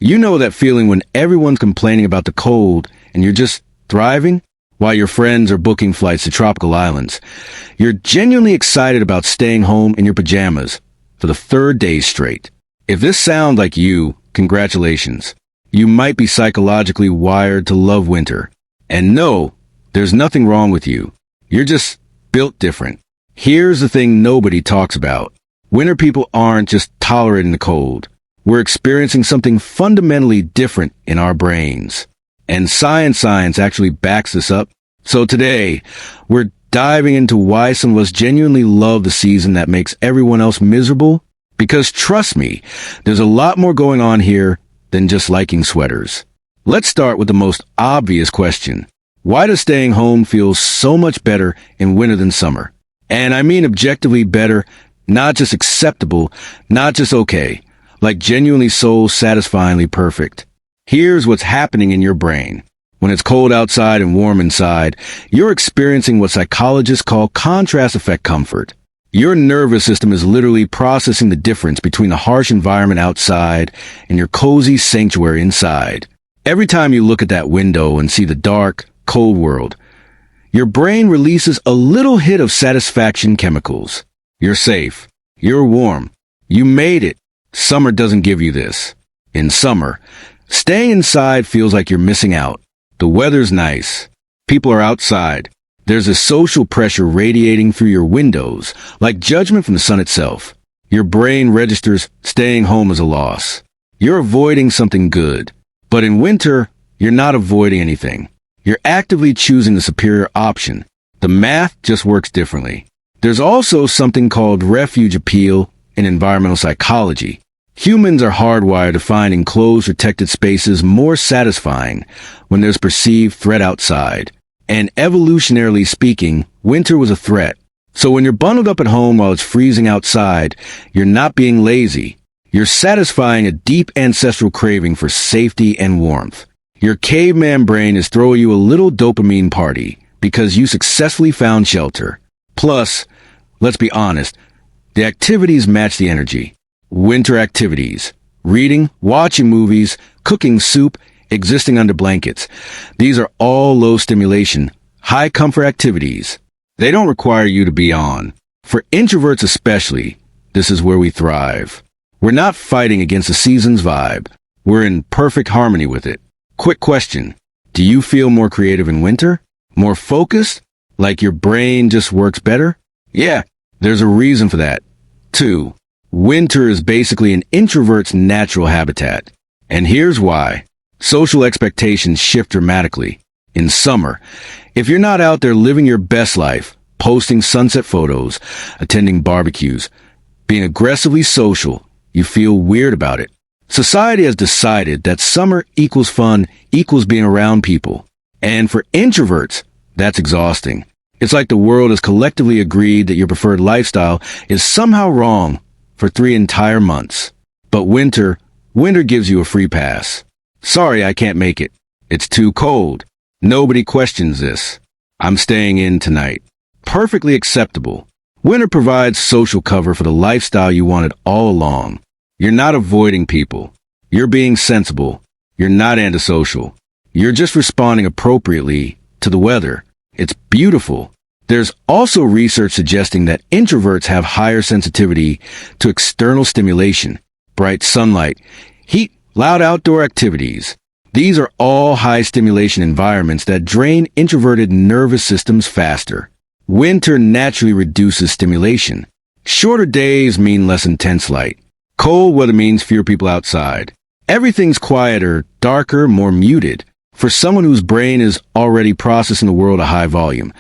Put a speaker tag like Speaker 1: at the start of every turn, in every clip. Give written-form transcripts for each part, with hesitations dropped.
Speaker 1: You know that feeling when everyone's complaining about the cold and you're just thriving while your friends are booking flights to tropical islands. You're genuinely excited about staying home in your pajamas for the third day straight. If this sounds like you, congratulations. You might be psychologically wired to love winter. And no, there's nothing wrong with you. You're just built different. Here's the thing nobody talks about. Winter people aren't just tolerating the cold. We're experiencing something fundamentally different in our brains. And science actually backs this up. So today, we're diving into why some of us genuinely love the season that makes everyone else miserable. Because trust me, there's a lot more going on here than just liking sweaters. Let's start with the most obvious question. Why does staying home feel so much better in winter than summer? And I mean objectively better, not just acceptable, not just okay, like genuinely soul-satisfyingly perfect. Here's what's happening in your brain. When it's cold outside and warm inside, you're experiencing what psychologists call contrast effect comfort. Your nervous system is literally processing the difference between the harsh environment outside and your cozy sanctuary inside. Every time you look at that window and see the dark, cold world, your brain releases a little hit of satisfaction chemicals. You're safe. You're warm. You made it. Summer doesn't give you this. In summer, staying inside feels like you're missing out. The weather's nice. People are outside. There's a social pressure radiating through your windows, like judgment from the sun itself. Your brain registers staying home as a loss. You're avoiding something good. But in winter, you're not avoiding anything. You're actively choosing the superior option. The math just works differently. There's also something called refuge appeal in environmental psychology. Humans are hardwired to find enclosed, protected spaces more satisfying when there's perceived threat outside. And evolutionarily speaking, winter was a threat. So when you're bundled up at home while it's freezing outside, you're not being lazy. You're satisfying a deep ancestral craving for safety and warmth. Your caveman brain is throwing you a little dopamine party because you successfully found shelter. Plus, let's be honest, the activities match the energy. Winter activities. Reading, watching movies, cooking soup, existing under blankets. These are all low stimulation, high comfort activities. They don't require you to be on. For introverts especially, this is where we thrive. We're not fighting against the season's vibe. We're in perfect harmony with it. Quick question. Do you feel more creative in winter? More focused? Like your brain just works better? Yeah, there's a reason for that. 2. Winter is basically an introvert's natural habitat. And here's why. Social expectations shift dramatically. In summer, if you're not out there living your best life, posting sunset photos, attending barbecues, being aggressively social, you feel weird about it. Society has decided that summer equals fun equals being around people. And for introverts, that's exhausting. It's like the world has collectively agreed that your preferred lifestyle is somehow wrong for 3 entire months. But winter gives you a free pass. Sorry, I can't make it. It's too cold. Nobody questions this. I'm staying in tonight. Perfectly acceptable. Winter provides social cover for the lifestyle you wanted all along. You're not avoiding people. You're being sensible. You're not antisocial. You're just responding appropriately to the weather. It's beautiful. There's also research suggesting that introverts have higher sensitivity to external stimulation, bright sunlight, heat, loud outdoor activities. These are all high stimulation environments that drain introverted nervous systems faster. Winter naturally reduces stimulation. Shorter days mean less intense light. Cold weather means fewer people outside. Everything's quieter, darker, more muted. For someone whose brain is already processing the world at high volume,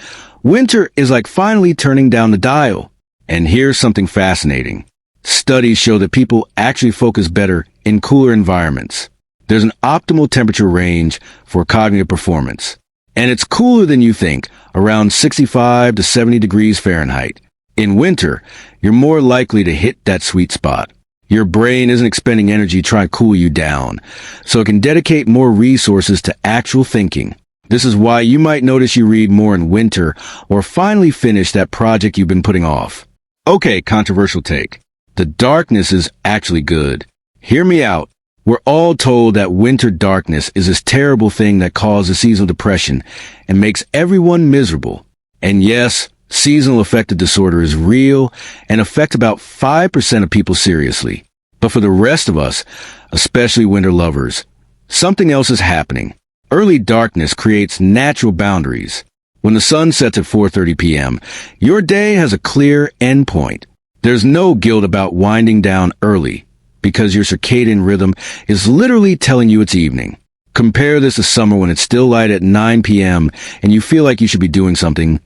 Speaker 1: winter is like finally turning down the dial. And here's something fascinating. Studies show that people actually focus better in cooler environments. There's an optimal temperature range for cognitive performance. And it's cooler than you think, around 65 to 70 degrees Fahrenheit. In winter, you're more likely to hit that sweet spot. Your brain isn't expending energy trying to cool you down, so it can dedicate more resources to actual thinking. This is why you might notice you read more in winter or finally finish that project you've been putting off. Okay, controversial take. The darkness is actually good. Hear me out. We're all told that winter darkness is this terrible thing that causes seasonal depression and makes everyone miserable. And yes, seasonal affective disorder is real and affects about 5% of people seriously. But for the rest of us, especially winter lovers, something else is happening. Early darkness creates natural boundaries. When the sun sets at 4:30 p.m., your day has a clear endpoint. There's no guilt about winding down early, because your circadian rhythm is literally telling you it's evening. Compare this to summer when it's still light at 9 p.m. and you feel like you should be doing something,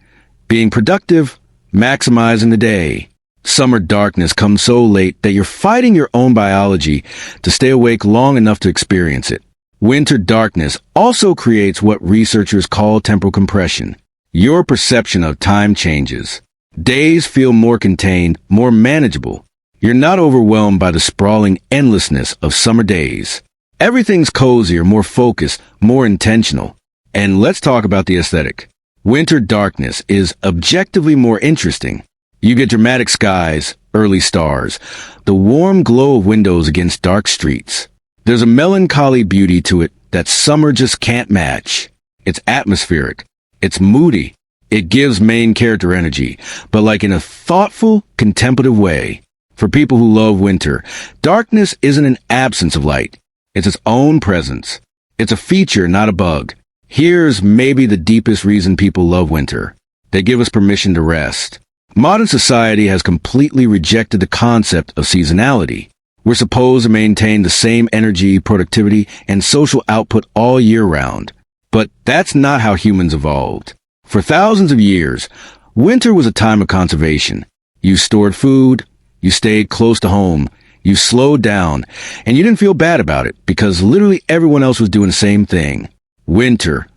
Speaker 1: being productive, maximizing the day. Summer darkness comes so late that you're fighting your own biology to stay awake long enough to experience it. Winter darkness also creates what researchers call temporal compression. Your perception of time changes. Days feel more contained, more manageable. You're not overwhelmed by the sprawling endlessness of summer days. Everything's cozier, more focused, more intentional. And let's talk about the aesthetic. Winter darkness is objectively more interesting. You get dramatic skies, early stars, the warm glow of windows against dark streets. There's a melancholy beauty to it that summer just can't match. It's atmospheric. It's moody. It gives main character energy, but like in a thoughtful, contemplative way. For people who love winter, darkness isn't an absence of light. It's its own presence. It's a feature, not a bug. Here's maybe the deepest reason people love winter. They give us permission to rest. Modern society has completely rejected the concept of seasonality. We're supposed to maintain the same energy, productivity, and social output all year round. But that's not how humans evolved. For thousands of years, winter was a time of conservation. You stored food, you stayed close to home, you slowed down, and you didn't feel bad about it because literally everyone else was doing the same thing. Winter.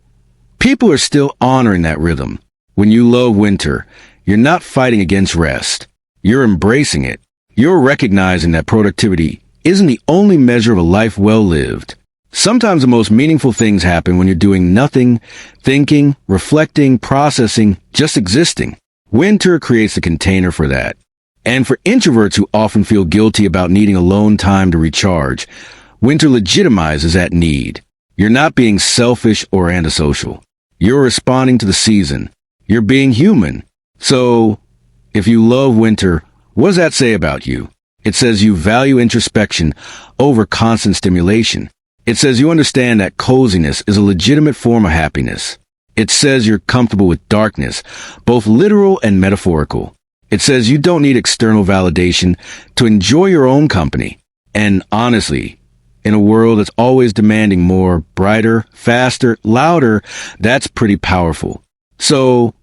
Speaker 1: People are still honoring that rhythm. When you love winter, you're not fighting against rest. You're embracing it. You're recognizing that productivity isn't the only measure of a life well lived. Sometimes the most meaningful things happen when you're doing nothing, thinking, reflecting, processing, just existing. Winter creates a container for that. And for introverts who often feel guilty about needing alone time to recharge, winter legitimizes that need. You're not being selfish or antisocial. You're responding to the season. You're being human. So, if you love winter, what does that say about you? It says you value introspection over constant stimulation. It says you understand that coziness is a legitimate form of happiness. It says you're comfortable with darkness, both literal and metaphorical. It says you don't need external validation to enjoy your own company. And honestly, in a world that's always demanding more, brighter, faster, louder, that's pretty powerful. So,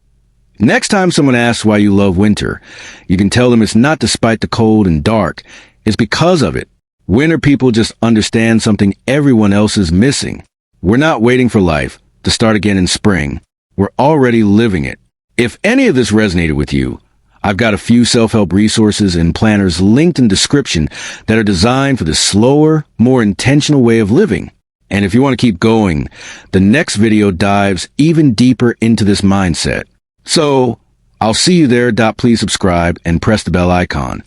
Speaker 1: next time someone asks why you love winter, you can tell them it's not despite the cold and dark, it's because of it. Winter people just understand something everyone else is missing. We're not waiting for life to start again in spring. We're already living it. If any of this resonated with you, I've got a few self-help resources and planners linked in the description that are designed for this slower, more intentional way of living. And if you want to keep going, the next video dives even deeper into this mindset. So, I'll see you there. Please subscribe and press the bell icon.